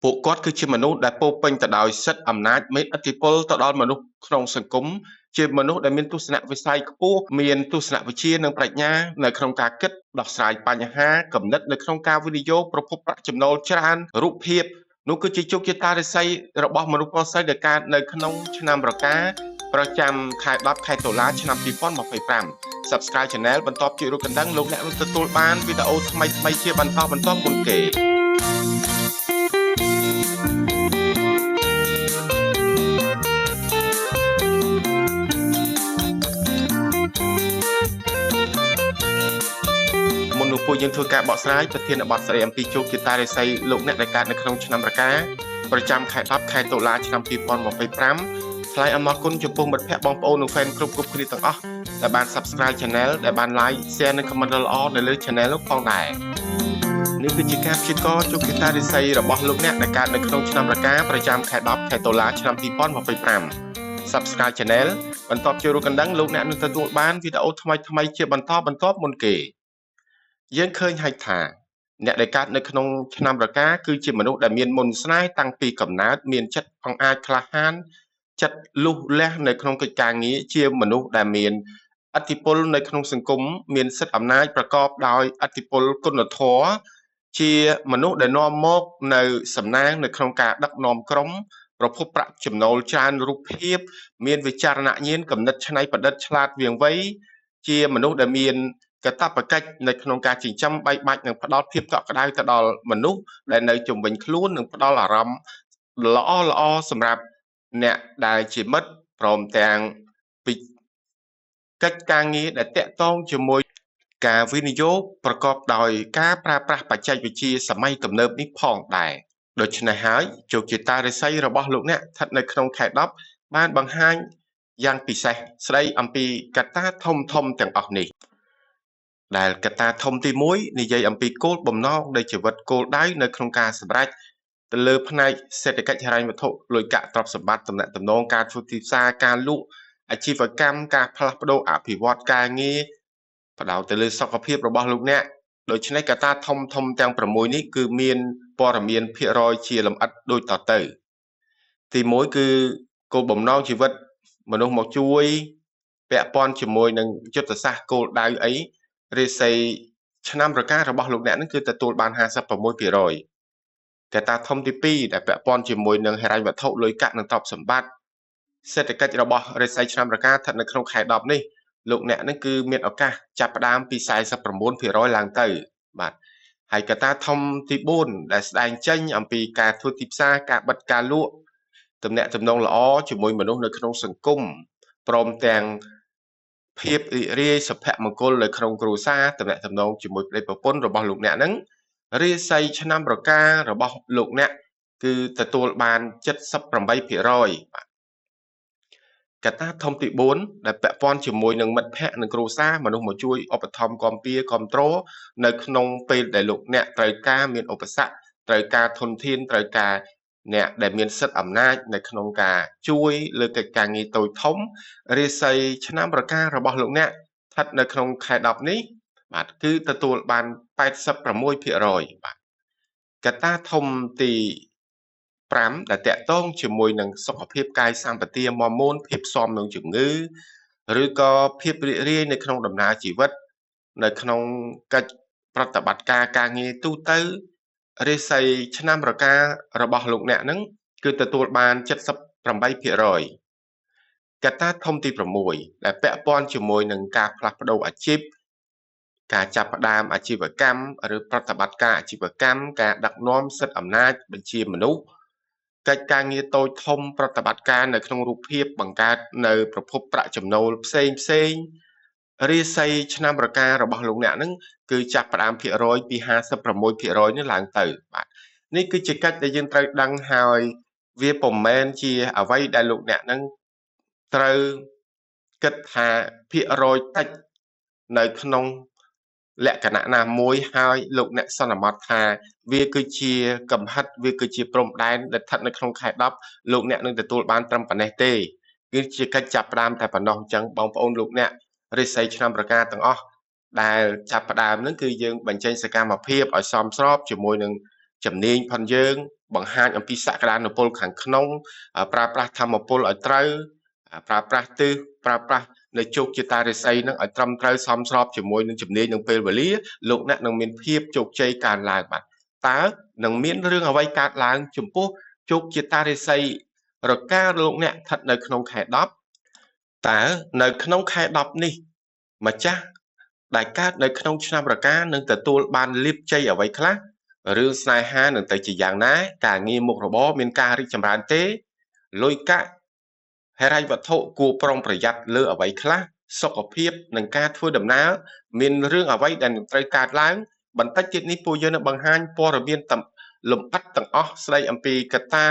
ពួកគាត់គឺជាមនុស្សដែលពោរពេញទៅដោយសិទ្ធិអំណាចមានឥទ្ធិពលទៅដល់មនុស្សក្នុងសង្គមជាមនុស្សដែលមានទស្សនវិស័យខ្ពស់មានទស្សនវិជ្ជានិងប្រាជ្ញានៅក្នុងការគិតដោះស្រាយបញ្ហាគំនិតនៅក្នុងការវិនិយោគប្រភពប្រាក់ចំណូលច្រើនរូបភាពនោះគឺជាជោគជតារិស័យរបស់មនុស្សប្រុសស្រីដែលកើតនៅក្នុងឆ្នាំរកាប្រចាំខែ10ខែតុលាឆ្នាំ2025 Subscribe Channel បន្ទាប់ជួយរូបកណ្ដឹងលោកអ្នកនឹងទទួលបានវីដេអូថ្មីៗជាបន្តមុនគេមុននោះពួកយើងធ្វើការបកស្រាយប្រធានបទស្ដីអំពីជោគជតារិស័យលោកអ្នកដែលកើតនៅក្នុងឆ្នាំរកាប្រចាំខែ10ខែតុលាឆ្នាំ2025ថ្លែងអំណរគុណចំពោះមិត្តភ័ក្តិបងប្អូននិង fan គ្រប់គ្នាទាំងអស់ដែលបាន Subscribe Channel ដែលបាន Like Share និង Comment ល្អនៅលើ Channel នោះផងដែរនេះគឺជាការព្យាករណ៍ជោគជតារិស័យរបស់លោកអ្នកដែលកើតនៅក្នុងឆ្នាំរកាប្រចាំខែ10ខែតុលាឆ្នាំ2025 Subscribe Channel បន្ទាប់ជួយរូបកណ្ដឹងលោកអ្នកនឹងទទួលបានវីដេអូថ្មីៗជាបន្តមុនគេយើងឃើញហើយថាអ្នកដែលកើតនៅក្នុងឆ្នាំរកាគឺជាមនុស្សដែលមានមន្តស្នេហ៍តាំងពីកំណើតមានចិត្តអង្អាចក្លាហានចិត្តលុះលះនៅក្នុងកិច្ចការងារជាមនុស្សដែលមានឥទ្ធិពលនៅក្នុងសង្គមមានសិទ្ធិអំណាចប្រកបដោយឥទ្ធិពលគុណធម៌ជាមនុស្សដែលនាំមកនៅសំណាងនៅក្នុងការដឹកនាំក្រុមប្រភពប្រាក់ចំណូលច្រើនរូបភាពមានវិចារណញ្ញាណគំនិតច្នៃប្រឌិតឆ្លាតវាងវៃជាមនុស្សដែលមានកតបកិច្ចនៅក្នុងការចិញ្ចឹមបែកបាច់និងផ្ដល់ភាពកក់ក្ដៅទៅដល់មនុស្សដែលនៅជុំវិញខ្លួននិងផ្ដល់អារម្មណ៍ល្អសម្រាប់អ្នកដែលជាមិត្តព្រមទាំងពីកិច្ចការងារដែលតាក់ទងជាមួយការវិនិយោគប្រកបដោយការប្រើប្រាស់បច្ចេកវិទ្យាសម័យទំនើបនេះផងដែរដូច្នេះហើយជោគជតារិស័យរបស់លោកអ្នកស្ថិតនៅក្នុងខែ10បានបង្ហាញយ៉ាងពិសេសស្ដីអំពីកត្តាធំទាំងអស់នេះដែលកត្តាធំទី1និយាយអំពីគោលបំណងនៃជីវិតគោលដៅនៅក្នុងការសម្រេចទៅលើផ្នែកសេដ្ឋកិច្ចហិរញ្ញវត្ថុលុយកាក់ទ្រព្យសម្បត្តិទំនាក់ទំនងការធ្វើទីផ្សារការលក់អាជីវកម្មការផ្លាស់ប្ដូរអភិវឌ្ឍការងារបដោតទៅលើសុខភាពរបស់លោកអ្នកដូច្នេះកត្តាធំទាំង6នេះគឺមានព័ត៌មានភាគរយជាលម្អិតដូចតទៅទី1គឺគោលបំណងជីវិតមនុស្សមកជួយពាក់ព័ន្ធជាមួយនឹងយុទ្ធសាស្ត្រគោលដៅអីរាសីឆ្នាំរការបស់លោកអ្នកនឹងគឺទទួលបាន 56% កត្តាធំទី2ដែលពាក់ព័ន្ធជាមួយនឹងហិរញ្ញវត្ថុលុយកាក់និងទ្រព្យសម្បត្តិសេដ្ឋកិច្ចរបស់រាសីឆ្នាំរកាស្ថិតនៅក្នុងខែ10នេះលោកអ្នកនឹងគឺមានឱកាសចាប់ផ្ដើមពី 49% ឡើងទៅបាទហើយកត្តាធំទី4ដែលស្ដែងចេញអំពីការធ្វើទីផ្សារការបិទការលក់ទំនាក់ទំនងល្អជាមួយមនុស្សនៅក្នុងសង្គមព្រមទាំងភាពរីករាយសុភមង្គលនៅក្នុងគ្រួសារទំនាក់ទំនងជាមួយប្តីប្រពន្ធរបស់លោកអ្នកនឹងរាសីឆ្នាំរការបស់លោកអ្នកគឺទទួលបាន 78% បាទកត្តាធំទី4ដែលពាក់ព័ន្ធជាមួយនឹងមិត្តភ័ក្តិនិងគ្រួសារមនុស្សមកជួយឧបត្ថម្ភគាំពារគ្រប់គ្រងនៅក្នុងពេលដែលលោកអ្នកត្រូវការមានឧបសគ្គត្រូវការធនធានត្រូវការអ្នកដែលមានសិទ្ធិអំណាចនៅក្នុងការជួយលើកិច្ចការងារតូចធំរាសីឆ្នាំរការបស់លោកអ្នកស្ថិតនៅក្នុងខែ10នេះបាទគឺទទួលបាន 86% បាទកត្តាធំទី5ដែលតាក់ទងជាមួយនឹងសុខភាពកាយសម្បទាមាំមួនភាពស៊ាំនឹងជំងឺឬក៏ភាពរីករាយនៅក្នុងដំណើរជីវិតនៅក្នុងកិច្ចប្រតិបត្តិការការងារទូទៅរាសីឆ្នាំរការបស់លោកអ្នកនឹងគឺទទួលបាន 78% កត្តាធំទី6ដែលពាក់ព័ន្ធជាមួយនឹងការផ្លាស់ប្ដូរអាជីពការចាប់ផ្ដើមអាជីវកម្មឬប្រតិបត្តិការអាជីវកម្មការដឹកនាំសិទ្ធិអំណាចបញ្ជាមនុស្សកិច្ចការងារតូចធំប្រតិបត្តិការនៅក្នុងរូបភាពបង្កើតនៅប្រភពប្រាក់ចំណូលផ្សេងរាសីឆ្នាំរការបស់លោកអ្នកនឹងគឺចាប់ផ្ដើមភាគរយពី 56% នេះឡើងទៅបាទនេះគឺជាកិច្ចដែលយើងត្រូវដឹងហើយវាពុំមែនជាអ្វីដែលលោកអ្នកនឹងត្រូវគិតថាភាគរយតិចនៅក្នុងលក្ខណៈណាមួយហើយលោកអ្នកសន្មតថាវាគឺជាកំហិតវាគឺជាព្រំដែនដែលស្ថិតនៅក្នុងខែ10លោកអ្នកនឹងទទួលបានត្រឹមប៉ុណ្ណេះទេគឺជាកិច្ចចាប់ផ្ដើមតែប៉ុណ្ណោះអញ្ចឹងបងប្អូនលោកអ្នករិស័យឆ្នាំរកាទាំងអស់ដែលចាប់ផ្ដើមនឹងគឺយើងបញ្ចេញសកម្មភាពឲ្យសមស្របជាមួយនឹង ជំនាញផងយើងបង្ហាញអំពីសក្តានុពលខាងក្នុងប្រើប្រាស់ធម្មពលឲ្យត្រូវប្រើប្រាស់ទិសប្រើប្រាស់នៅជោគជតារិស័យនឹងឲ្យត្រឹមត្រូវសមស្របជាមួយនឹងជំនាញនឹងពេលវេលាលោកអ្នកនឹងមានភាពជោគជ័យកើនឡើងបាទតើនឹងមានរឿងអ្វីកើតឡើងចំពោះជោគជតារិស័យរកាលោកអ្នកស្ថិតនៅក្នុងខែ10តើនៅក្នុងខែ10នេះម្ចាស់ដែលកើតនៅក្នុងឆ្នាំរកានឹងទទួលបានលាភជ័យអ្វីខ្លះរឿងស្នេហានឹងទៅជាយ៉ាងណាការងារមុខរបរមានការរីកចម្រើនទេលុយកាក់ហិរញ្ញវត្ថុគួរប្រុងប្រយ័ត្នលើអ្វីខ្លះសុខភាពនិងការធ្វើដំណើរមានរឿងអ្វីដែលនឹងត្រូវកើតឡើងបន្តិចទៀតនេះពួកយើងនឹងបង្ហាញព័ត៌មានលម្អិតទាំងអស់ស្ដីអំពីកត្តា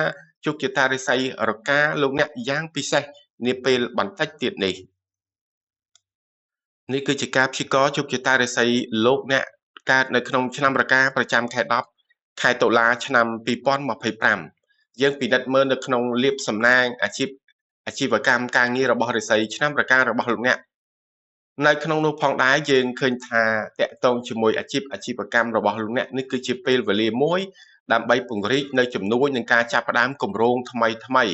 ជោគជតារិស័យរកាលោកអ្នកយ៉ាងពិសេសនាពេលបន្តិចទៀតនេះនេះគឺជាការព្យាករណ៍ជោគជតារិស័យលោកអ្នកកើតនៅក្នុងឆ្នាំរកាប្រចាំខែ10ខែតុលាឆ្នាំ2025យើងពិនិត្យមើលនៅក្នុងលាភសំណាងអាជីវកម្មការងាររបស់រិស័យឆ្នាំរការបស់លោកអ្នកនៅក្នុងនោះផងដែរយើងឃើញថាតកតងជាមួយអាជីវកម្មរបស់លោកអ្នកនេះគឺជាពេលវេលាមួយដើម្បីពង្រីកនៅជំនួយនឹងការចាប់ផ្ដើមគម្រោងថ្មី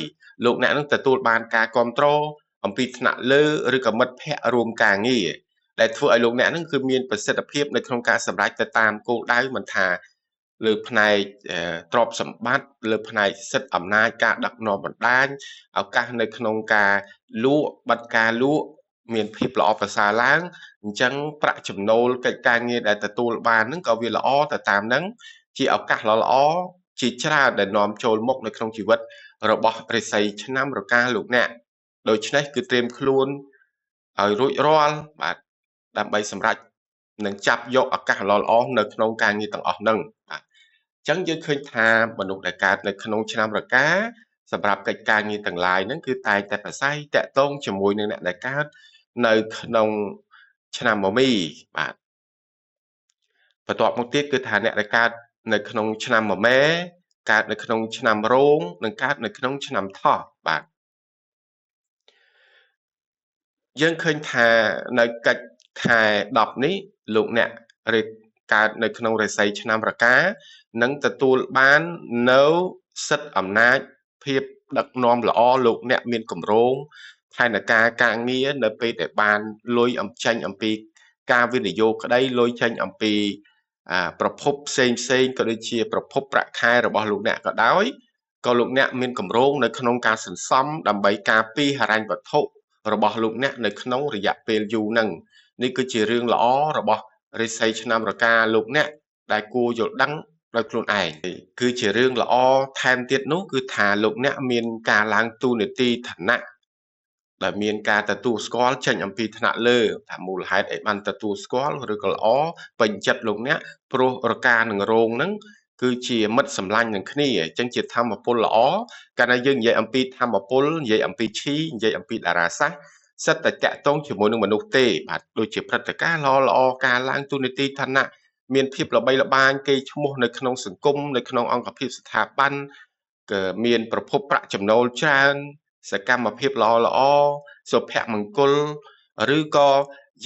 លោកអ្នកនឹងទទួលបានការគ្រប់គ្រងអំពីថ្នាក់លើឬក៏មិត្តភ័ក្តិរួមការងារដែលធ្វើឲ្យលោកអ្នកនឹងគឺមានប្រសិទ្ធភាពនៅក្នុងការសម្រេចទៅតាមគោលដៅមិនថាលើផ្នែកទ្រព្យសម្បត្តិលើផ្នែកសិទ្ធិអំណាចការដឹកនាំបណ្ដាញឱកាសនៅក្នុងការលក់ប័ណ្ណការលក់មានភាពល្អប្រសើរឡើងអញ្ចឹងប្រាក់ចំណូលកិច្ចការងារដែលទទួលបានហ្នឹងក៏វាល្អទៅតាមហ្នឹងជាឱកាសល្អជាច្រើនដែលនាំចូលមកនៅក្នុងជីវិតរបស់រិស័យឆ្នាំរកាលោកអ្នកដូច្នេះគឺត្រៀមខ្លួនឲ្យរួចរាល់បាទដើម្បីសម្រេចនឹងចាប់យកឱកាសល្អៗនៅក្នុងការងារទាំងអស់ហ្នឹងបាទអញ្ចឹងយើងឃើញថាមនុស្សដែលកើតនៅក្នុងឆ្នាំរកាសម្រាប់កិច្ចការងារទាំងឡាយហ្នឹងគឺតែងតែប្រស័យតាក់ទងជាមួយនឹងអ្នកដែលកើតនៅក្នុងឆ្នាំមមីបាទបន្ទាប់មកទៀតគឺថាអ្នកដែលកើតនៅក្នុងឆ្នាំមមែកើតនៅក្នុងឆ្នាំរោងនិងកើតនៅក្នុងឆ្នាំថោះបាទយើងឃើញថានៅកិច្ចខែ10នេះលោកអ្នកកើតនៅក្នុងរាសីឆ្នាំរកានឹងទទួលបាននៅសិទ្ធិអំណាចភាពដឹកនាំល្អលោកអ្នកមានគម្រោងផែនការការងារនៅពេលដែលបានលុយចេញអំពីការវិនិយោគក្តីលុយចេញអំពីប្រភពផ្សេងក៏ដូចជាប្រភពប្រាក់ខែរបស់លោកអ្នកក៏ដោយក៏លោកអ្នកមានគម្រោងនៅក្នុងការសន្សំដើម្បីការពារហិរញ្ញវត្ថុរបស់លោកអ្នកនៅក្នុងរយៈពេលយូរហ្នឹងនេះគឺជារឿងល្អរបស់រិស័យឆ្នាំរកាលោកអ្នកដែលគួរយល់ដឹងដោយខ្លួនឯងគឺជារឿងល្អថែមទៀតនោះគឺថាលោកអ្នកមានការឡើងទូនាទីឋានៈដែលមានការទទួលស្គាល់ចេញអំពីថ្នាក់លើថាមូលហេតុអីបានទទួលស្គាល់ឬក៏ល្អពេញចិត្តលោកអ្នកព្រោះរកានឹងរោងហ្នឹងគឺជាមិត្តសម្លាញ់នឹងគ្នាអញ្ចឹងជាធម្មពលល្អកាលណាយើងនិយាយអំពីធម្មពលនិយាយអំពីឈីនិយាយអំពីតារាសាស្ត្រសិតតែតាក់ទងជាមួយនឹងមនុស្សទេបាទដូចជាព្រឹត្តិការណ៍ល្អការឡើងទូនាទីឋានៈមានភាពល្បីល្បាញគេឈ្មោះនៅក្នុងសង្គមនៅក្នុងអង្គភាពស្ថាប័នក៏មានប្រភពប្រាក់ចំណូលច្រើនសកម្មភាពល្អសុភមង្គលឬក៏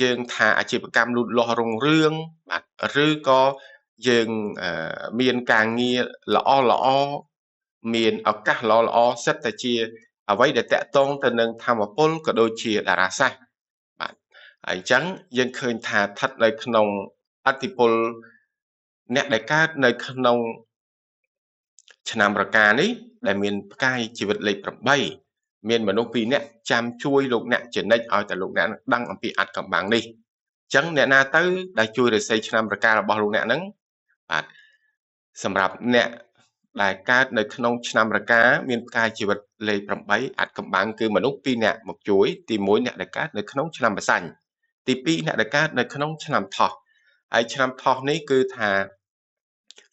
យើងថាអាជីវកម្មលូតលាស់រុងរឿងបាទឬក៏យើងមានការងារល្អមានឱកាសល្អសិតតែជាអ្វីដែលតាក់ទងទៅនឹងធម្មពលក៏ដូចជាតារាសាស្ត្របាទហើយអញ្ចឹងយើងឃើញថាស្ថិតនៅក្នុងអតិពលអ្នកដែលកើតនៅក្នុងឆ្នាំរកានេះដែលមានផ្កាយជីវិតលេខ8មានមនុស្ស2នាក់ចាំជួយលោកអ្នកចនិចឲ្យតែលោកអ្នកដឹងអំពីអត្តកម្បាំងនេះអញ្ចឹងអ្នកណាទៅដែលជួយរិស័យឆ្នាំរការបស់លោកអ្នកហ្នឹងបាទសម្រាប់អ្នកដែលកើតនៅក្នុងឆ្នាំរកាមានផ្កាយជីវិតលេខ8អត្តកម្បាំងគឺមនុស្ស2នាក់មកជួយទី1អ្នកដែលកើតនៅក្នុងឆ្នាំបសាញ់ទី2អ្នកដែលកើតនៅក្នុងឆ្នាំថោះហើយឆ្នាំថោះនេះគឺថា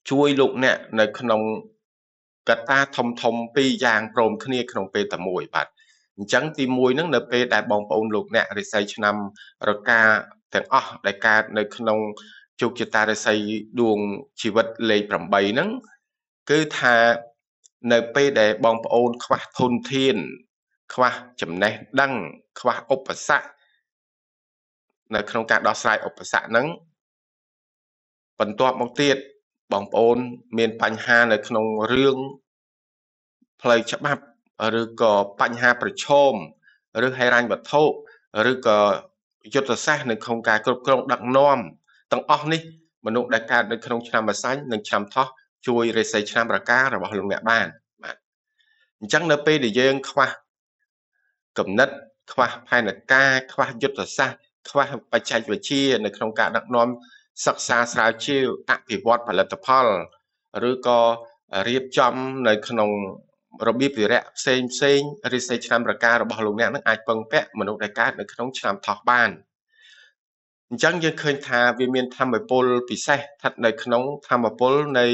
ជួយលោកអ្នកនៅក្នុងកត្តាធំ2យ៉ាងព្រមគ្នាក្នុងពេលតែមួយបាទអញ្ចឹងទី1ហ្នឹងនៅពេលដែលបងប្អូនលោកអ្នករិស័យឆ្នាំរកាទាំងអស់ដែលកើតនៅក្នុងជោគជតារិស័យដួងជីវិតលេខ8ហ្នឹងគឺថានៅពេលដែលបងប្អូនខ្វះធនធានខ្វះចំណេះដឹងខ្វះឧបសគ្គនៅក្នុងការដោះស្រាយឧបសគ្គហ្នឹងបន្ទាប់មកទៀត បងប្អូនមានបញ្ហានៅក្នុងរឿងផ្លូវច្បាប់ឬក៏បញ្ហាប្រឈមឬហិរញ្ញវត្ថុឬក៏យុទ្ធសាស្ត្រនៅក្នុងការគ្រប់គ្រងដឹកនាំទាំងអស់នេះមនុស្សដែលកើតនៅក្នុងឆ្នាំម្សាញ់និងឆ្នាំថោះជួយរាសីឆ្នាំរការបស់លោកអ្នកបានបាទអញ្ចឹងនៅពេលដែលយើងខ្វះគំនិតខ្វះផែនការខ្វះយុទ្ធសាស្ត្រខ្វះបច្ចេកវិទ្យានៅក្នុងការដឹកនាំសិក្សាស្រាវជ្រាវអភិវឌ្ឍផលិតផលឬក៏រៀបចំនៅក្នុងរបៀបវិរៈផ្សេងរិស័យឆ្នាំរការបស់លោកអ្នកនឹងអាចពឹងពាក់មនុស្សដែលកើតនៅក្នុងឆ្នាំថោះបានអញ្ចឹងយើងឃើញថាវាមានធម្មពលពិសេសស្ថិតនៅក្នុងធម្មពលនៃ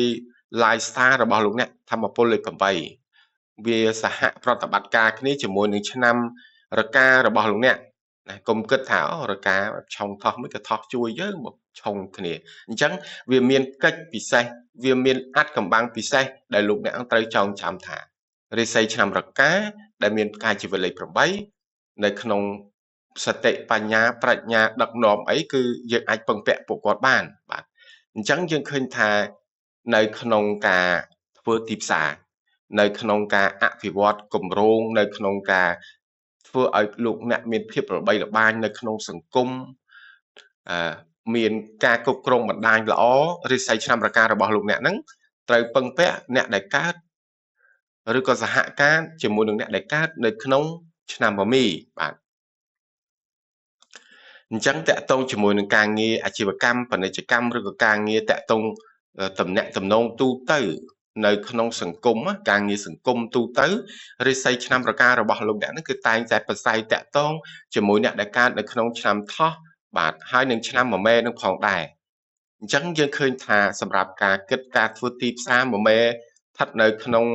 lifestyle របស់លោកអ្នកធម្មពលលេខ8វាសហប្រតិបត្តិការគ្នាជាមួយនឹងឆ្នាំរការបស់លោកអ្នកណាកុំគិតថារកាឆុងថោះមួយក៏ថោះជួយយើងមកឆុងគ្នាអញ្ចឹងវាមានកិច្ចពិសេសវាមានអត្ថកម្បាំងពិសេសដែលលោកអ្នកត្រូវចងចាំថារាសីឆ្នាំរកាដែលមានផ្កាយជីវិតលេខ8នៅក្នុងសតិបញ្ញាប្រាជ្ញាដឹកនាំអីគឺយើងអាចពឹងពាក់ពួកគាត់បានបាទអញ្ចឹងយើងឃើញថានៅក្នុងការធ្វើទីផ្សារនៅក្នុងការអភិវឌ្ឍគម្រោងនៅក្នុងការធ្វើឲ្យលោកអ្នកមានភាពល្បីល្បាញនៅក្នុងសង្គមមានការគ្រប់គ្រងបណ្ដាញល្អរិស័យឆ្នាំរការបស់លោកអ្នកហ្នឹងត្រូវពឹងពាក់អ្នកដែលកើតឬក៏សហការជាមួយនឹងអ្នកដែលកើតនៅក្នុងឆ្នាំមមីបាទអញ្ចឹងតកតងជាមួយនឹងការងារអាជីវកម្មពាណិជ្ជកម្មឬក៏ការងារតកតងតំណែងតំណងទូទៅនៅក្នុងសង្គមការងារសង្គមទូទៅរិស័យឆ្នាំរការបស់លោកអ្នកហ្នឹងគឺតែងតែប្រស័យតកតងជាមួយអ្នកដែលកើតនៅក្នុងឆ្នាំថោះបាទហើយនឹងឆ្នាំមមែនឹងផងដែរអញ្ចឹងយើងឃើញថាសម្រាប់ការគិតការធ្វើទីផ្សារមមែស្ថិតនៅក្នុង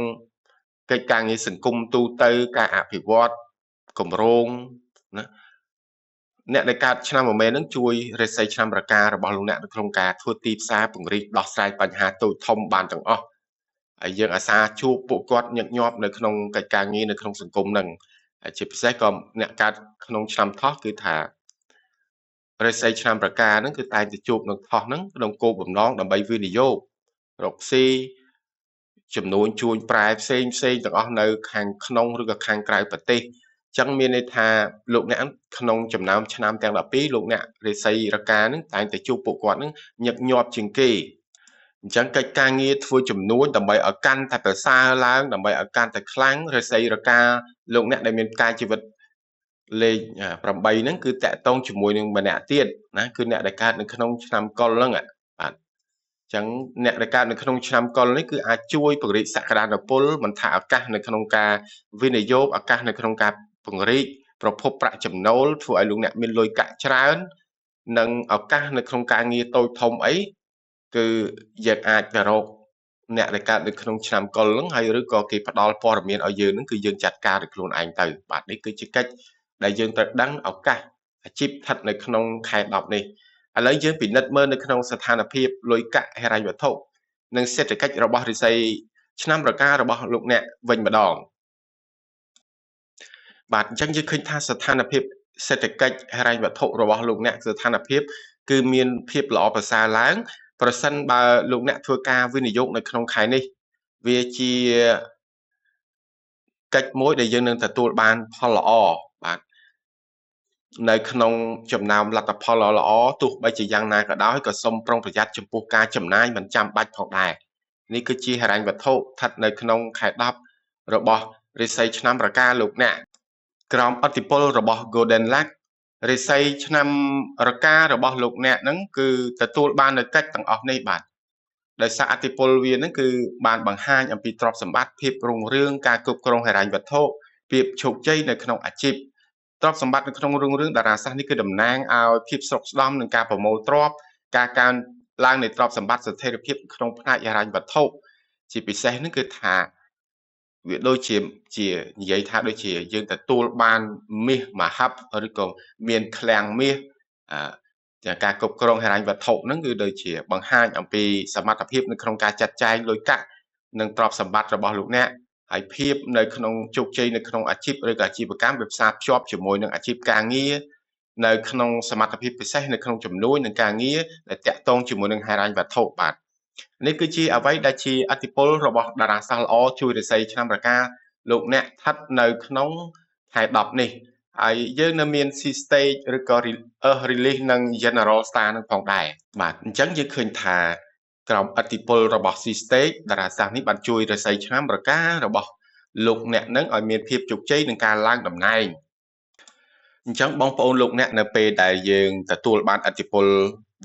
កិច្ចការងារសង្គមទូទៅការអភិវឌ្ឍគម្រោងណាអ្នកដែលកើតឆ្នាំមមែនឹងជួយរិស័យឆ្នាំរការបស់លោកអ្នកនៅក្នុងការធ្វើទីផ្សារពង្រីកដោះស្រាយបញ្ហាតូចធំបានទាំងអស់ហើយយើងអាសាជួបពួកគាត់ញឹកញាប់នៅក្នុងកិច្ចការងារនៅក្នុងសង្គមនឹងជាពិសេសក៏អ្នកកើតក្នុងឆ្នាំថោះគឺថារិស័យឆ្នាំរកាហ្នឹងគឺតែងតែជួបនឹងថោះហ្នឹងក្នុងគោលបំណងដើម្បីវិនិយោគរកស៊ីចំនួនជួញប្រែផ្សេងទាំងអស់នៅខាងក្នុងឬក៏ខាងក្រៅប្រទេសអញ្ចឹងមានន័យថាលោកអ្នកក្នុងចំណោមឆ្នាំទាំង12លោកអ្នករិស័យរកាហ្នឹងតែងតែជួបពួកគាត់ហ្នឹងញឹកញាប់ជាងគេអញ្ចឹងកិច្ចការងារធ្វើចំនួនដើម្បីឲ្យកាន់តែប្រសើរឡើងដើម្បីឲ្យកាន់តែខ្លាំងរិស័យរកាលោកអ្នកដែលមានការជីវិតលេខ8ហ្នឹងគឺតកតងជាមួយនឹងម្នាក់ទៀតណាគឺអ្នកដែលកើតនៅក្នុងឆ្នាំកុលហ្នឹងបាទអញ្ចឹងអ្នកដែលកើតនៅក្នុងឆ្នាំកុលនេះគឺអាចជួយពង្រីកសក្តានុពលមិនថាឱកាសនៅក្នុងការវិនិយោគឱកាសនៅក្នុងការពង្រីកប្រភពប្រាក់ចំណូលធ្វើឲ្យលោកអ្នកមានលុយកាក់ច្រើននិងឱកាសនៅក្នុងការងារតូចធំអីគឺយើងអាចទៅរកអ្នកដែលកើតនៅក្នុងឆ្នាំកុលហ្នឹងហើយឬក៏គេផ្ដល់ព័ត៌មានឲ្យយើងហ្នឹងគឺយើងចាត់ការដោយខ្លួនឯងទៅបាទនេះគឺជាកិច្ចដែលយើងត្រូវដឹងឱកាសអាជីពស្ថិតនៅក្នុងខែ10នេះឥឡូវយើងពិនិត្យមើលនៅក្នុងស្ថានភាពលុយកាក់ហិរញ្ញវត្ថុនិងសេដ្ឋកិច្ចរបស់រិស័យឆ្នាំរការបស់លោកអ្នកវិញម្ដងបាទអញ្ចឹងយើងឃើញថាស្ថានភាពសេដ្ឋកិច្ចហិរញ្ញវត្ថុរបស់លោកអ្នកស្ថានភាពគឺមានភាពល្អប្រសើរឡើងប្រសិនបើលោកអ្នកធ្វើការវិនិយោគនៅក្នុងខែនេះវាជាកិច្ចមួយដែលយើងនឹងទទួលបានផលល្អបាទនៅក្នុងចំណោមលទ្ធផលល្អទោះបីជាយ៉ាងណាក៏ដោយក៏សូមប្រុងប្រយ័ត្នចំពោះការចំណាយមិនចាំបាច់ផងដែរនេះគឺជាហិរញ្ញវត្ថុស្ថិតនៅក្នុងខែ10របស់រិស័យឆ្នាំរកាលោកអ្នកក្រោមឥទ្ធិពលរបស់ Golden Luck រិស័យឆ្នាំរការបស់លោកអ្នកហ្នឹងគឺទទួលបាននូវកិច្ចទាំងអស់នេះបាទដោយសារឥទ្ធិពលវាហ្នឹងគឺបានបង្ហាញអំពីទ្រព្យសម្បត្តិភាពរុងរឿងការគ្រប់គ្រងហិរញ្ញវត្ថុភាពជោគជ័យនៅក្នុងអាជីពទ្រព្យសម្បត្តិនៅក្នុងរុងរឿងតារាសាស្ត្រនេះគឺតំណាងឲ្យភាពស្រុកស្ដំនិងការប្រមូលទ្រព្យការកើនឡើងនៃទ្រព្យសម្បត្តិស្ថិរភាពក្នុងផ្នែកហិរញ្ញវត្ថុជាពិសេសនេះគឺថាវាដូចជានិយាយថាដូចជាយើងទទួលបានមាសមហិបឬក៏មានឃ្លាំងមាសការគ្រប់គ្រងហិរញ្ញវត្ថុហ្នឹងគឺដូចជាបង្ហាញអំពីសមត្ថភាពនៅក្នុងការចាត់ចែងលុយកាក់និងទ្រព្យសម្បត្តិរបស់លោកអ្នកហើយភាពនៅក្នុងជោគជ័យនៅក្នុងអាជីពឬក៏អាជីវកម្មវាផ្សារភ្ជាប់ជាមួយនឹងអាជីពការងារនៅក្នុងសមត្ថភាពពិសេសនៅក្នុងជំនួយនិងការងារដែលតាក់ទងជាមួយនឹងហិរញ្ញវត្ថុបាទ នេះគឺជាអ្វីដែលជាអតិពលរបស់តារាសាស្ត្រល្អជួយរិស័យឆ្នាំរកាលោកអ្នកស្ថិតនៅក្នុងខែ10នេះហើយយើងនៅមាន C stage ឬក៏ release និង general star នឹងផងដែរបាទអញ្ចឹងយើងឃើញថាក្រោមអតិពលរបស់ C stage តារាសាស្ត្រនេះបានជួយរិស័យឆ្នាំរការបស់លោកអ្នកនឹងឲ្យមានភាពជោគជ័យនឹងការឡើងតំណែងអញ្ចឹងបងប្អូនលោកអ្នកនៅពេលដែលយើងទទួលបានអតិពល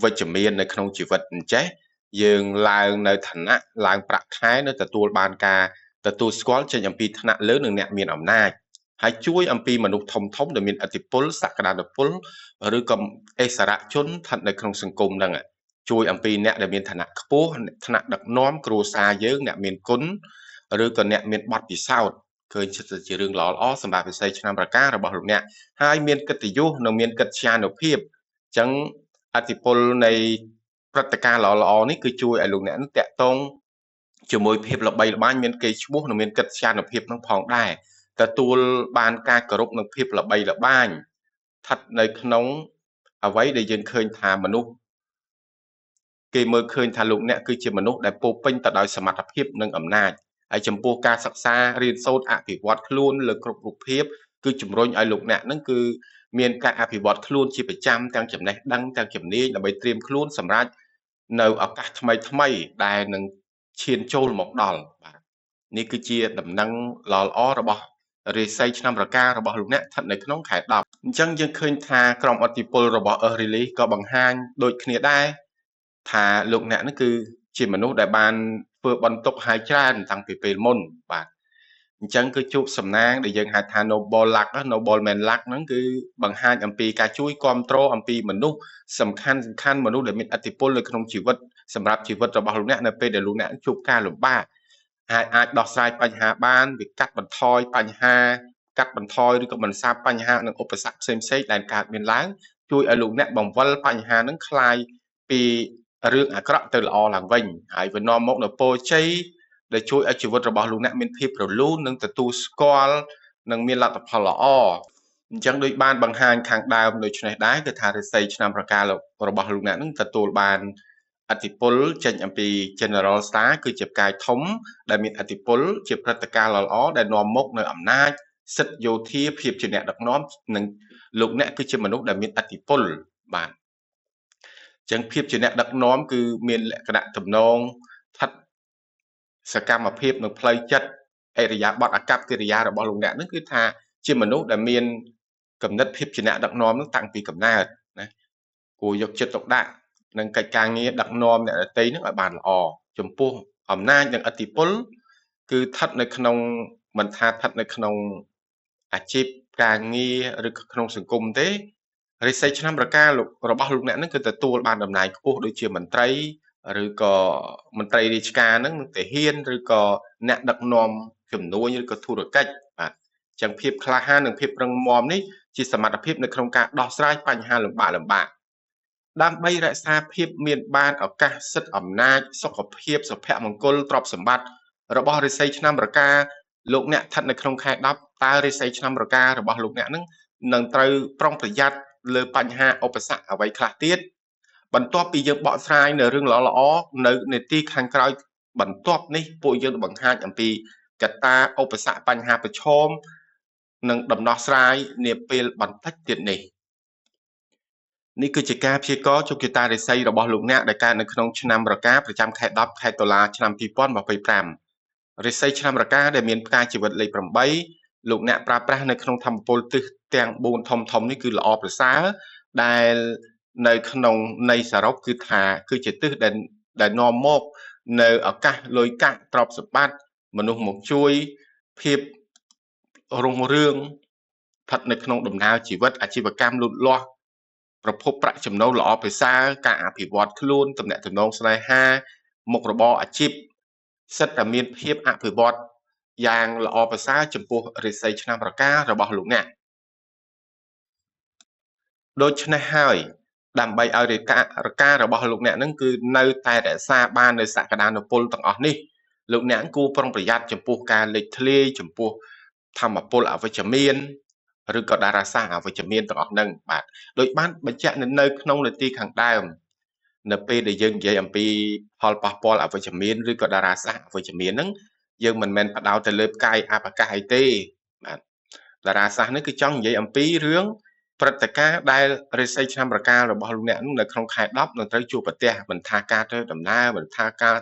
វិជ្ជមាននៅក្នុងជីវិតអញ្ចេះយើងឡើងនៅឋានៈឡើងប្រាក់ខែនៅទទួលបានការទទួលស្គាល់ចេញអំពីឋានៈលើនឹងអ្នកមានអំណាចហើយជួយអំពីមនុស្សធំធំដែលមានអធិបុលសក្តានុពលឬក៏អិសរជនស្ថិតនៅក្នុងសង្គមហ្នឹងជួយអំពីអ្នកដែលមានឋានៈខ្ពស់ឋានៈដឹកនាំគ្រួសារយើងអ្នកមានគុណឬក៏អ្នកមានបទពិសោធន៍ឃើញជារឿងល្អៗសម្រាប់វិស័យឆ្នាំរការបស់លោកអ្នកហើយមានកិត្តិយសនិងមានកិត្យានុភាពអញ្ចឹងអធិបុលនៃព្រឹត្តិការណ៍ល្អៗនេះគឺជួយឲ្យលោកអ្នកនឹងតាក់ទងជាមួយភាពល្បីល្បាញមានកេរ្តិ៍ឈ្មោះនិងមានកិត្យានុភាពនឹងផងដែរទទួលបានការគោរពនិងភាពល្បីល្បាញស្ថិតនៅក្នុងអ្វីដែលយើងឃើញថាមនុស្សគេមើលឃើញថាលោកអ្នកគឺជាមនុស្សដែលពោពេញទៅដោយសមត្ថភាពនិងអំណាចហើយចំពោះការសិក្សារៀនសូត្រអភិវឌ្ឍខ្លួនលើគ្រប់រូបភាពគឺជំរុញឲ្យលោកអ្នកនឹងគឺមានការអភិវឌ្ឍខ្លួនជាប្រចាំទាំងចំណេះដឹងទាំងជំនាញដើម្បីត្រៀមខ្លួនសម្រាប់នៅឱកាសថ្មីដែលនឹងឈានចូលមកដល់បាទនេះគឺជាដំណឹងល្អៗរបស់រាសីឆ្នាំរការបស់លោកអ្នកស្ថិតនៅក្នុងខែ10អញ្ចឹងយើងឃើញថាក្រុមអធិពលរបស់ Release ក៏បង្ហាញដូចគ្នាដែរថាលោកអ្នកនេះគឺជាមនុស្សដែលបានធ្វើបន្ទុកហើយច្រើនតាំងពីពេលមុនបាទអញ្ចឹងគឺជួបសំណាងដែលយើងហៅថា Noble Luck Noble Man Luck ហ្នឹងគឺបង្ហាញអំពីការជួយគ្រប់គ្រងអំពីមនុស្សសំខាន់មនុស្សដែលមានឥទ្ធិពលនៅក្នុងជីវិតសម្រាប់ជីវិតរបស់លោកអ្នកនៅពេលដែលលោកអ្នកជួបការលំបាកអាចដោះស្រាយបញ្ហាបានវាកាត់បន្ថយបញ្ហាកាត់បន្ថយឬក៏បន្សាបបញ្ហានិងឧបសគ្គផ្សេងៗដែលកើតមានឡើងជួយឲ្យលោកអ្នកបង្វិលបញ្ហាហ្នឹងคลายពីរឿងអាក្រក់ទៅល្អឡើងវិញហើយវានាំមកនូវពរជ័យដែលជួយឲ្យជីវិតរបស់លោកអ្នកមានភាពរលូននិងទទួលស្គាល់និងមានលទ្ធផលល្អអញ្ចឹងដូចបានបង្ហាញខាងដើមដូចនេះដែរគឺថារិស័យឆ្នាំប្រកាសរបស់លោកអ្នកនឹងទទួលបានអធិពលចេញអំពី General Star គឺជាផ្កាយធំដែលមានអធិពលជាព្រឹត្តិការណ៍ល្អៗដែលនាំមកនៅអំណាចសិទ្ធិយោធាភាពជាអ្នកដឹកនាំនិងលោកអ្នកគឺជាមនុស្សដែលមានអធិពលបាទចឹងភាពជាអ្នកដឹកនាំគឺមានលក្ខណៈទំនងស្ថិតសកម្មភាពនៅផ្លូវចិត្តអរិយាបថអាកប្បកិរិយារបស់លោកអ្នកនឹងគឺថាជាមនុស្សដែលមានគំនិតភាពជាអ្នកដឹកនាំនឹងតាំងពីកំណើតណាគួរយកចិត្តទុកដាក់នឹងកិច្ចការងារដឹកនាំអ្នកដទៃនឹងឲ្យបានល្អចំពោះអំណាចនិងឥទ្ធិពលគឺស្ថិតនៅក្នុងមិនថាស្ថិតនៅក្នុងអាជីពការងារឬក្នុងសង្គមទេរិស័យឆ្នាំរការបស់លោកអ្នកនឹងគឺទទួលបានតំណែងខ្ពស់ដូចជាមន្ត្រីឬក៏មន្ត្រីរាជការនឹងទាហានឬក៏អ្នកដឹកនាំជំនួញឬក៏ធុរកិច្ចបាទចឹងភាពក្លាហាននិងភាពរឹងមាំនេះជាសមត្ថភាពនៅក្នុងការដោះស្រាយបញ្ហាលំបាកដើម្បីរក្សាភាពមានបានឱកាសសិទ្ធិអំណាចសុខភាពសុភមង្គលទ្រព្យសម្បត្តិរបស់រិស័យឆ្នាំរកាលោកអ្នកស្ថិតនៅក្នុងខែ10តើរិស័យឆ្នាំរការបស់លោកអ្នកនឹងត្រូវប្រុងប្រយ័ត្នលើបញ្ហាឧបសគ្គអ្វីខ្លះទៀតបន្ទាប់ពីយើងបកស្រាយនៅរឿងល្អៗនៅនេតិខាងក្រោយបន្ទាប់នេះពួកយើងបង្ហាញអំពីកត្តាឧបសគ្គបញ្ហាប្រឈមនិងដំណោះស្រាយនាពេលបន្តិចទៀតនេះគឺជាការព្យាករណ៍ជោគជតារិស័យរបស់លោកអ្នកដែលកើតនៅក្នុងឆ្នាំរកាប្រចាំខែ10ខែតុលាឆ្នាំ2025រិស័យឆ្នាំរកាដែលមានផ្កាជីវិតលេខ8លោកអ្នកប្រើប្រាស់នៅក្នុងធម្មពលទិសទាំង4ធំនេះគឺល្អប្រសើរដែលនៅក្នុងនៃសរុបគឺថាគឺជាទិសដែលនាំមកនៅឱកាសលុយកាក់ទ្រព្យសម្បត្តិមនុស្សមកជួយភាពរុងរឿងស្ថិតនៅក្នុងដំណើរជីវិតអាជីវកម្មលូតលាស់ប្រភពប្រាក់ចំណូលល្អប្រសើរការអភិវឌ្ឍខ្លួនទំនាក់ទំនងស្នេហាមុខរបរអាជីពសិទ្ធិតែមានភាពអភិវឌ្ឍយ៉ាងល្អប្រសើរចំពោះរិស័យឆ្នាំរការបស់លោកអ្នកដូច្នេះហើយដើម្បីឲ្យរការបស់លោកអ្នកនឹងគឺនៅតែរក្សាបាននៅសក្តានុពលទាំងអស់នេះលោកអ្នកគួរប្រុងប្រយ័ត្នចំពោះការលេចធ្លាយចំពោះធម្មពលអវិជ្ជមានឬក៏តារាសាស្ត្រអវិជ្ជមានទាំងអស់ហ្នឹងបាទដោយបានបញ្ជាក់នៅក្នុងនីតិខាងដើម នៅពេលដែលយើងនិយាយអំពីផលប៉ះពាល់អវិជ្ជមានឬក៏តារាសាស្ត្រអវិជ្ជមានហ្នឹងយើងមិនមែនផ្ដោតទៅលើផ្កាយអបកាសអីទេបាទតារាសាស្ត្រនេះគឺចង់និយាយអំពីរឿងព្រឹត្តិការណ៍ដែលរាសីឆ្នាំរការបស់លោកអ្នកនៅក្នុងខែ10នឹងត្រូវជួបប្រទះមិនថាការធ្វើដំណើរមិនថាការ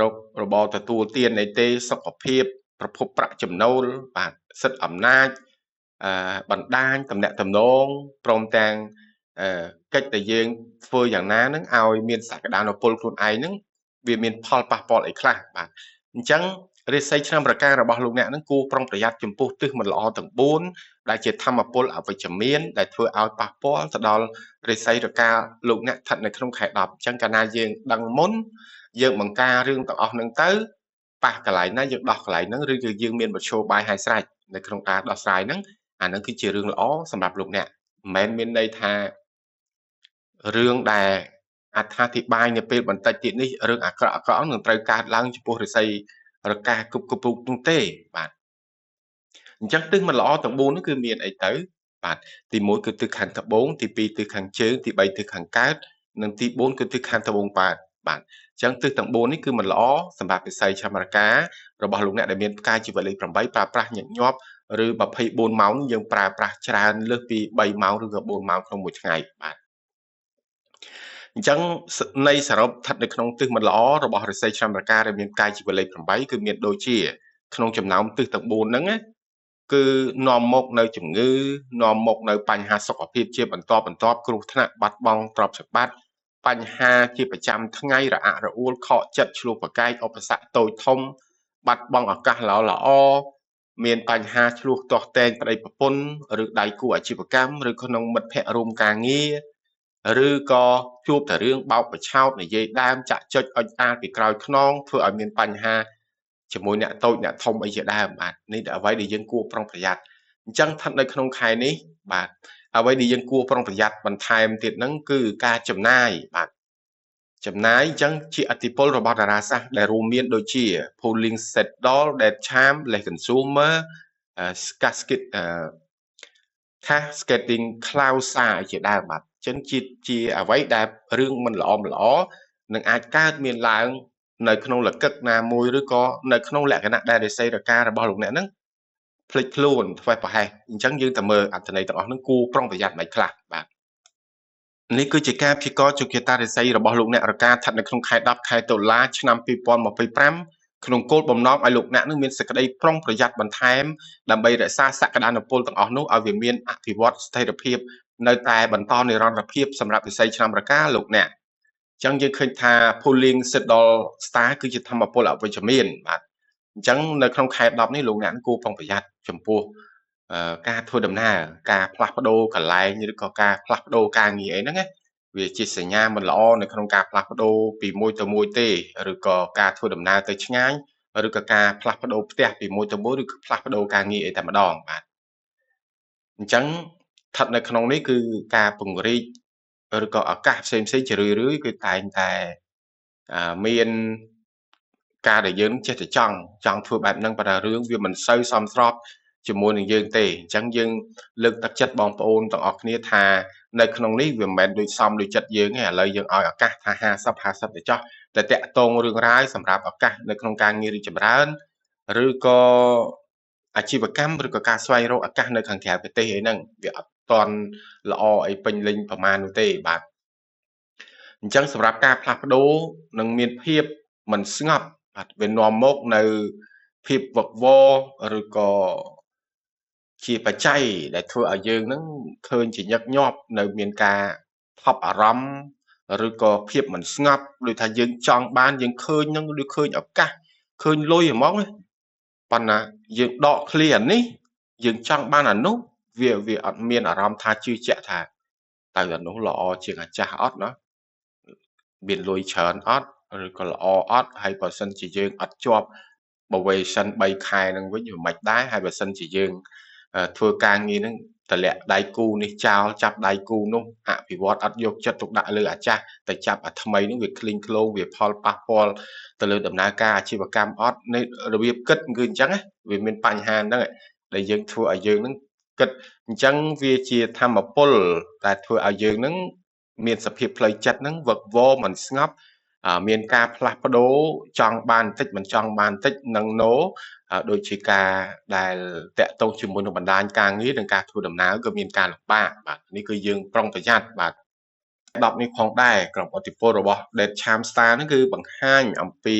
រករបរទទួលទានអីទេសុខភាពប្រភពប្រាក់ចំណូលបាទសិទ្ធិអំណាចបណ្ដាញតំណែងតំណងព្រមទាំងកិច្ចដែលយើងធ្វើយ៉ាងណានឹងឲ្យមានសក្តានុពលខ្លួនឯងនឹងវាមានផលប៉ះពាល់អីខ្លះបាទអញ្ចឹងរាសីឆ្នាំរការបស់លោកអ្នកនឹងគួរប្រុងប្រយ័ត្នចំពោះទិសមិនល្អទាំង4ដែលជាធម្មពលអវិជ្ជមានដែលធ្វើឲ្យប៉ះពាល់ទៅដល់រាសីរកាលោកអ្នកស្ថិតនៅក្នុងខែ10អញ្ចឹងកាលណាយើងដឹងមុនយើងបង្ការរឿងទាំងអស់ហ្នឹងទៅប៉ះកន្លែងណាយើងដោះកន្លែងហ្នឹងឬក៏យើងមានមធ្យោបាយឲ្យស្រេចនៅក្នុងការដោះស្រាយហ្នឹងអាហ្នឹងគឺជារឿងល្អសម្រាប់លោកអ្នកមិនមែនមានន័យថារឿងដែលអត្ថាធិប្បាយនៅពេលបន្តិចទៀតនេះរឿងអាក្រក់នឹងត្រូវកើតឡើងចំពោះរាសីរកាគប់នោះទេបាទអញ្ចឹងទិសមិនល្អទាំង4នោះគឺមានអីទៅបាទទី1គឺទិសខាងត្បូងទី2ទិសខាងជើងទី3ទិសខាងកើតនិងទី4គឺទិសខាងត្បូងបាទបាទអញ្ចឹងទិសទាំង4នេះគឺមិនល្អសម្រាប់រាសីឆ្នាំរការបស់លោកអ្នកដែលមានផ្កាយជីវិតលេខ8ប្រើប្រាស់ញឹកញាប់ឬ24ម៉ោងយើងប្រើប្រាស់ច្រើនលើសពី3ម៉ោងឬក៏4ម៉ោងក្នុងមួយថ្ងៃបាទអញ្ចឹងនៃសរុបស្ថិតនៅក្នុងទិសមិនល្អរបស់រាសីឆ្នាំរកាដែលមានផ្កាយជីវិតលេខ8គឺមានដូចជាក្នុងចំណោមទិសទាំង4ហ្នឹងណាគឺនាំមកនៅជំងឺនាំមកនៅបញ្ហាសុខភាពជាបន្តបន្ទាប់គ្រោះថ្នាក់បាត់បង់ទ្រព្យសម្បត្តិបញ្ហាជាប្រចាំថ្ងៃរអាក់រអួលខកចិត្តឆ្លោះប្រកែកឧបសគ្គតូចធំបាត់បង់ឱកាសល្អមានបញ្ហាឆ្លោះទាស់ទែងប្តីប្រពន្ធឬដៃគូអាជីវកម្មឬក្នុងមិត្តភ័ក្តិរួមការងារឬក៏ជួបតែរឿងបោកបញ្ឆោតនិយាយដើមចាក់ចុចអុចអាលពីក្រោយខ្នងធ្វើឲ្យមានបញ្ហាជាមួយអ្នកតូចអ្នកធំអីជាដើមបាទនេះអ្វីដែលយើងគួរប្រុងប្រយ័ត្នអញ្ចឹងស្ថិតនៅក្នុងខែនេះបាទអ្វីដែលយើងគួរប្រុងប្រយ័ត្នបន្ថែមទៀតហ្នឹងគឺការចំណាយបាទចំណាយអញ្ចឹងជាអតិពលរបស់តារាសាស្ត្រដែលរួមមានដូចជា pooling set doll dead charm less consumer scarcity cascading cloud ជាដើមបាទអញ្ចឹងជាអ្វីដែលរឿងមិនល្អនឹងអាចកើតមានឡើងនៅក្នុងលកឹកណាមួយឬក៏នៅក្នុងលក្ខណៈដែលរាសីរការបស់លោកអ្នកហ្នឹងភ្លេចខ្លួនធ្វើប្រហែសអញ្ចឹងយើងតែមើលអត្ថន័យទាំងអស់ហ្នឹងគួរប្រុងប្រយ័ត្នមិនខ្លះបាទនេះគឺជាការព្យាករណ៍ជោគជតារាសីរបស់លោកអ្នករកាស្ថិតនៅក្នុងខែ10ខែតុលាឆ្នាំ2025ក្នុងគោលបំណងឲ្យលោកអ្នកនឹងមានសេចក្តីប្រុងប្រយ័ត្នបន្ថែមដើម្បីរក្សាសក្តានុពលទាំងអស់នោះឲ្យវាមានអភិវឌ្ឍស្ថិរភាពនៅតែបន្តនិរន្តរភាពសម្រាប់រាសីឆ្នាំរកាលោកអ្នកអញ្ចឹងយើងឃើញថា pooling settle star គឺជាធម្មពលអវិជ្ជមានបាទអញ្ចឹងនៅក្នុងខែ10នេះលោកអ្នកគួរប្រុងប្រយ័ត្នចំពោះការធ្វើដំណើរការផ្លាស់ប្ដូរកន្លែងឬក៏ការផ្លាស់ប្ដូរការងារអីហ្នឹងណាវាជាសញ្ញាមិនល្អនៅក្នុងការផ្លាស់ប្ដូរពីមួយទៅមួយទេឬក៏ការធ្វើដំណើរទៅឆ្ងាយឬក៏ការផ្លាស់ប្ដូរផ្ទះពីមួយទៅមួយឬក៏ផ្លាស់ប្ដូរការងារអីតែម្ដងបាទអញ្ចឹងស្ថិតនៅក្នុងនេះគឺការពង្រីកឬក៏ឱកាសផ្សេងជារឿយគឺតែងតែមានការដែលយើងចេះតែចង់ធ្វើបែបហ្នឹងប៉ុន្តែរឿងវាមិនសូវសមស្របជាមួយនឹងយើងទេអញ្ចឹងយើងលើកទឹកចិត្តបងប្អូនទាំងអស់គ្នាថានៅក្នុងនេះវាមិនមែនដូចសមដូចចិត្តយើងទេឥឡូវយើងឲ្យឱកាសថា50ទៅចោះតែតាក់ទងរឿងរ៉ាវសម្រាប់ឱកាសនៅក្នុងការងាររីកចម្រើនឬក៏អាជីវកម្មឬក៏ការស្វែងរកឱកាសនៅខាងក្រៅប្រទេសអីហ្នឹងវាអត់ទាន់ល្អអីពេញលេញប្រមាណនោះទេបាទអញ្ចឹងសម្រាប់ការផ្លាស់ប្ដូរនឹងមានភាពមិនស្ងប់បាទវានាំមកនៅភាពវឹកវរឬក៏ជាបច្ច័យដែលធ្វើឲ្យយើងនឹងឃើញជាញឹកញាប់នៅមានការថប់អារម្មណ៍ឬក៏ភាពមិនស្ងប់ដូចថាយើងចង់បានយើងឃើញនឹងឬឃើញឱកាសឃើញលុយហ្មងប៉ុន្តែយើងដកឃ្លាអានេះយើងចង់បានអានោះវាអត់មានអារម្មណ៍ថាជឿជាក់ថាតើអានោះល្អជាងអាចាស់អត់ណាមានលុយច្រើនអត់ឬក៏ល្អអត់ហើយបើសិនជាយើងអត់ជាប់បវេសិន3ខែនឹងវិញវាមិនដែរហើយបើសិនជាយើងធ្វើការងារនឹងតម្លាក់ដៃគូនេះចោលចាប់ដៃគូនោះអភិវឌ្ឍអត់យកចិត្តទុកដាក់លើអាចាស់តែចាប់អាថ្មីនឹងវាឃ្លីងឃ្លោងវាផលប៉ះពាល់ទៅលើដំណើរការអាជីវកម្មអត់នៃរបៀបគិតគឺអញ្ចឹងវាមានបញ្ហាហ្នឹងដែលយើងធ្វើឲ្យយើងនឹងគិតអញ្ចឹងវាជាធម្មពលដែលធ្វើឲ្យយើងនឹង មានសភាពផ្លូវចិត្តហ្នឹងវឹកវរមិនស្ងប់មានការផ្លាស់ប្ដូរចង់បានបន្តិចមិនចង់បានបន្តិចនឹងណូដូចជាការដែលតាក់ទងជាមួយនឹងបណ្ដាញការងារនិងការធ្វើដំណើរក៏មានការលំបាកបាទនេះគឺយើងប្រុងប្រយ័ត្នបាទ10នេះផងដែរក្រុមអធិពលរបស់ Dead Charm Star ហ្នឹងគឺបង្ហាញអំពី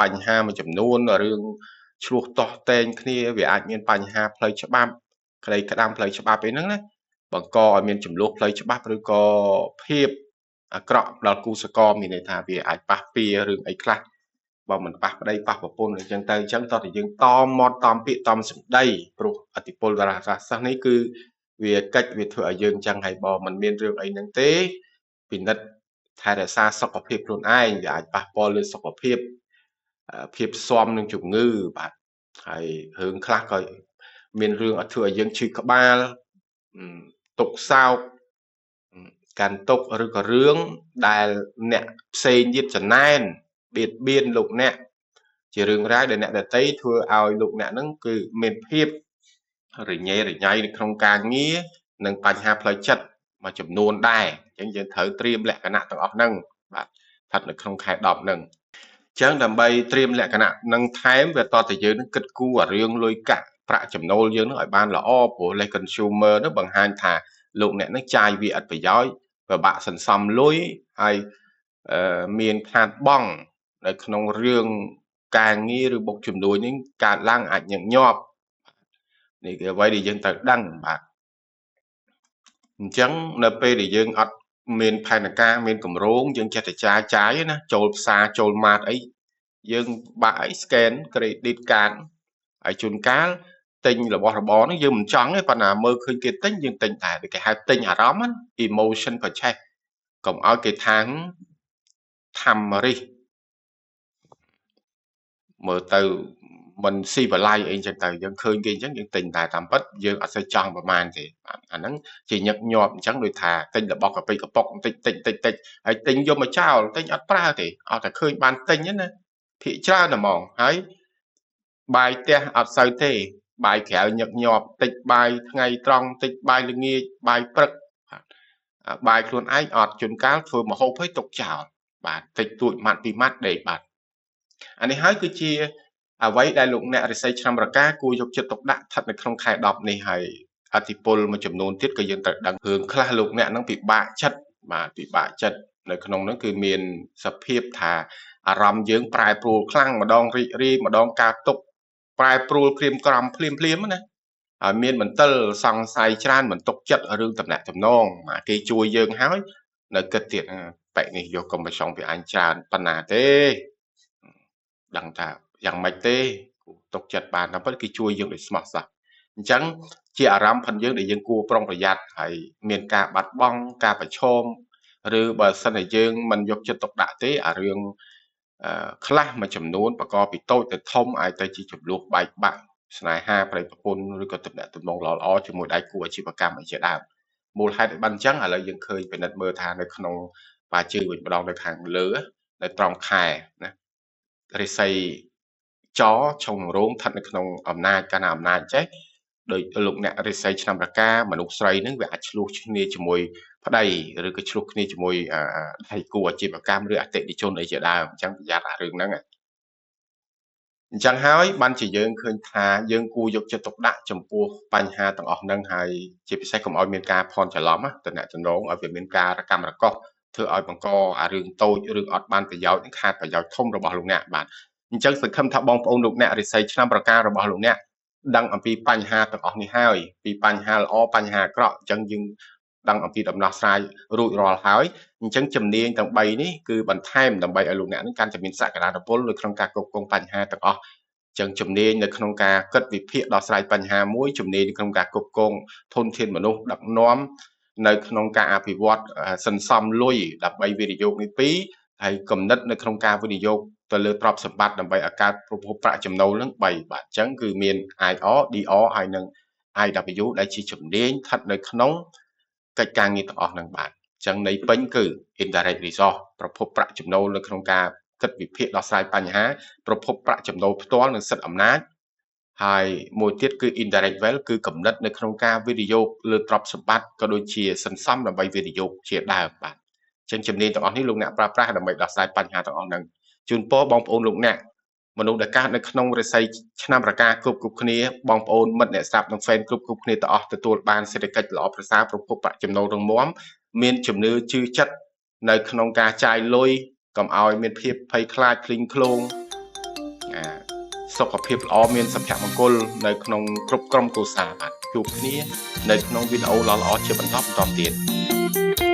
បញ្ហាមួយចំនួនរឿងឆ្លោះទាស់ទែងគ្នាវាអាចមានបញ្ហាផ្លូវច្បាប់ក្តីក្តាមផ្លូវច្បាប់អីហ្នឹងណាបង្កឲ្យមានចំនួនផ្លូវច្បាប់ឬក៏ភាពអាក្រក់ដល់គូសកលមានន័យថាវាអាចប៉ះពាល់រឿងអីខ្លះបើមិនប៉ះប្តីប៉ះប្រពន្ធអញ្ចឹងទៅអញ្ចឹងតោះតែយើងតមមាត់តមពាក្យតមសម្ដីព្រោះអធិពលតារាសាស្ត្រនេះគឺវាកិច្ចវាធ្វើឲ្យយើងអញ្ចឹងហើយបើមិនមានរឿងអីហ្នឹងទេពិនិត្យថែរក្សាសុខភាពខ្លួនឯងវាអាចប៉ះពាល់លើសុខភាពភាពស៊ាំនឹងជំងឺបាទហើយរឿងខ្លះក៏មានរឿងឲ្យធ្វើឲ្យយើងឈឺក្បាលទុក្ខសោកកាន់ទុក្ខឬក៏រឿងដែលអ្នកផ្សេងទៀតចំណែនបៀតបៀនលោកអ្នកជារឿងរ៉ាវដែលអ្នកដទៃធ្វើឲ្យលោកអ្នកហ្នឹងគឺមានភាពរញ៉េរញ៉ៃនៅក្នុងការងារនិងបញ្ហាផ្លូវចិត្តមួយចំនួនដែរអញ្ចឹងយើងត្រូវត្រៀមលក្ខណៈទាំងអស់ហ្នឹងបាទស្ថិតនៅក្នុងខែ10ហ្នឹងអញ្ចឹងដើម្បីត្រៀមលក្ខណៈនឹងថែមវាតតែយើងនឹងគិតគូររឿងលុយកាក់ប្រាក់ចំណូលយើងនឹងឲ្យបានល្អព្រោះលេខ consumer នឹងបង្ហាញថាលោកអ្នកនឹងចាយវាអត់ប្រយោជន៍ពិបាកសន្សំលុយហើយមានខាតបង់នៅក្នុងរឿងការងារឬបុកជំនួយនេះកើតឡើងអាចញឹកញាប់នេះគឺអ្វីដែលយើងត្រូវដឹងបាទអញ្ចឹងនៅពេលដែលយើងអត់មានផែនការមានគម្រោងយើងចេះតែចាយណាចូលផ្សារចូលម៉ាតអីយើងបាក់អី scan credit card ហើយជួនកាលទិញរបស់របរនេះយើងមិនចង់ទេប៉ុន្តែមើលឃើញគេទិញយើងទិញតែគេហៅទិញអារម្មណ៍ emotion purchase កុំឲ្យគេថាធម្មរិះមើលទៅមិនស៊ីបលាយអីចឹងទៅយើងឃើញគេអញ្ចឹងយើងទិញតែតាមពិតយើងអត់សូវចង់ប្រមាណទេបាទអាហ្នឹងជាញឹកញាប់អញ្ចឹងដូចថាទិញរបស់កាពិកប៉ុកបន្តិចហើយទិញយកមកចោលទិញអត់ប្រើទេអត់តែឃើញបានទិញណាភាគច្រើនហ្មងហើយបាយផ្ទះអត់សូវទេបាយក្រៅញឹកញាប់តិចបាយថ្ងៃត្រង់តិចបាយល្ងាចបាយព្រឹកបាយខ្លួនឯងអត់ជួនកាលធ្វើម្ហូបឲ្យទុកចោលបាទតិចតួចម៉ាត់ពីម៉ាត់ដេកបាទអានេះហើយគឺជាអ្វីដែលលោកអ្នករិស័យឆ្នាំរកាគួរយកចិត្តទុកដាក់ស្ថិតនៅក្នុងខែ10នេះហើយអធិពលមួយចំនួនទៀតក៏យើងត្រូវដឹងរឿងខ្លះលោកអ្នកនឹងពិបាកចិត្តបាទពិបាកចិត្តនៅក្នុងនោះគឺមានសភាពថាអារម្មណ៍យើងប្រែប្រួលខ្លាំងម្ដងរីករាយម្ដងការទុកប្រែប្រួលក្រៀមក្រំភ្លាមណាហើយមានមន្ទិលសង្ស័យច្រើនមិនទុកចិត្តរឿងតំណែងតំណងគេជួយយើងហើយនៅគិតទៀតបែកនេះយកកុំប្រឆុងពីអញច្រើនប៉ុណ្ណាទេដឹងថាយ៉ាងម៉េចទេទុកចិត្តបានតែប៉ុន្តែគេជួយយើងដោយស្មោះសរអញ្ចឹងជាអារម្មណ៍ផងយើងដែលយើងគួរប្រុងប្រយ័ត្នហើយមានការបាត់បង់ការប្រឈមឬបើសិនតែយើងមិនយកចិត្តទុកដាក់ទេអារឿងខ្លះមួយចំនួនបង្កពីតូចទៅធំអាចទៅជាចំនួនបែកបាក់ស្នេហាប្រិយប្រពន្ធឬក៏ទំនាក់ទំនងល្អៗជាមួយដៃគូអាជីវកម្មអីជាដើមមូលហេតុបានអញ្ចឹងឥឡូវយើងឃើញពិនិត្យមើលថានៅក្នុងបាជឿវិញម្ដងនៅខាងលើនៅត្រង់ខែណារិស័យចឆុងរោងស្ថិតនៅក្នុងអំណាចកាលណាអំណាចចេះដោយលោកអ្នករិស័យឆ្នាំរកាមនុស្សស្រីនឹងវាអាចឆ្លោះគ្នាជាមួយប្តីឬក៏ឆ្លោះគ្នាជាមួយដៃគូអាជីវកម្មឬអតិថិជនអីជាដើមអញ្ចឹងប្រយ័ត្នអារឿងហ្នឹងអញ្ចឹងហើយបានជាយើងឃើញថាយើងគួរយកចិត្តទុកដាក់ចំពោះបញ្ហាទាំងអស់ហ្នឹងហើយជាពិសេសកុំឲ្យមានការភ័ន្តច្រឡំតំណែងតំណងឲ្យវាមានការរកម្មរកុសធ្វើឲ្យបង្កអារឿងតូចរឿងអត់បានប្រយោជន៍ខាតប្រយោជន៍ធំរបស់លោកអ្នកបាទអញ្ចឹងសង្ឃឹមថាបងប្អូនលោកអ្នករិស័យឆ្នាំប្រការរបស់លោកអ្នកដឹងអំពីបញ្ហាទាំងអស់នេះហើយពីបញ្ហាល្អបញ្ហាអាក្រក់អញ្ចឹងយើងដឹងអំពីដំណោះស្រាយរួចរាល់ហើយអញ្ចឹងជំនាញទាំង3នេះគឺបន្ថែមដើម្បីឲ្យលោកអ្នកនឹងកាន់តែមានសក្តានុពលនៅក្នុងការគ្រប់គ្រងបញ្ហាទាំងអស់អញ្ចឹងជំនាញនៅក្នុងការគិតវិភាគដោះស្រាយបញ្ហាមួយជំនាញនៅក្នុងការគ្រប់គ្រងធនធានមនុស្សដឹកនាំនៅក្នុងការអភិវឌ្ឍសន្សំលុយដើម្បីវិនិយោគនេះ2ហើយគំនិតនៅក្នុងការវិនិយោគទៅលើទ្រព្យសម្បត្តិដើម្បីឲ្យកើតប្រភពប្រាក់ចំណូលនឹង3បាទអញ្ចឹងគឺមាន IR DR ហើយនិង IW ដែលជាជំនាញស្ថិតនៅក្នុងកិច្ចការងារទាំងអស់នឹងបាទអញ្ចឹងន័យពេញគឺ indirect resource ប្រភពប្រាក់ចំណូលនៅក្នុងការគិតវិភាគដោះស្រាយបញ្ហាប្រភពប្រាក់ចំណូលផ្ទាល់និងសិទ្ធិអំណាចហើយមួយទៀតគឺ indirect wealth គឺកំណត់នៅក្នុងការវិនិយោគលើទ្រព្យសម្បត្តិក៏ដូចជាសន្សំដើម្បីវិនិយោគជាដើមបាទ ចឹងជំនាញទាំងអស់នេះលោកអ្នកប្រើប្រាស់ដើម្បីដោះស្រាយបញ្ហាទាំងអស់ហ្នឹងជូនពរបងប្អូនលោកអ្នកមនុស្សដែលកើតនៅក្នុងរាសីឆ្នាំរកាគ្រប់គ្នាបងប្អូនមិត្តអ្នកស្ដាប់និង fan គ្រប់គ្នាទាំងអស់ទទួលបានសេដ្ឋកិច្ចល្អប្រសើរប្រភពប្រាក់ចំណូលរឹងមាំមានជំនឿជឿចិត្តនៅក្នុងការចាយលុយកុំឲ្យមានភាពភ័យខ្លាចឃ្លីងឃ្លោងសុខភាពល្អមានសុភមង្គលនៅក្នុងគ្រប់ក្រុមគ្រួសារបាទជួបគ្នានៅក្នុងវីដេអូល្អៗជាបន្តទៀត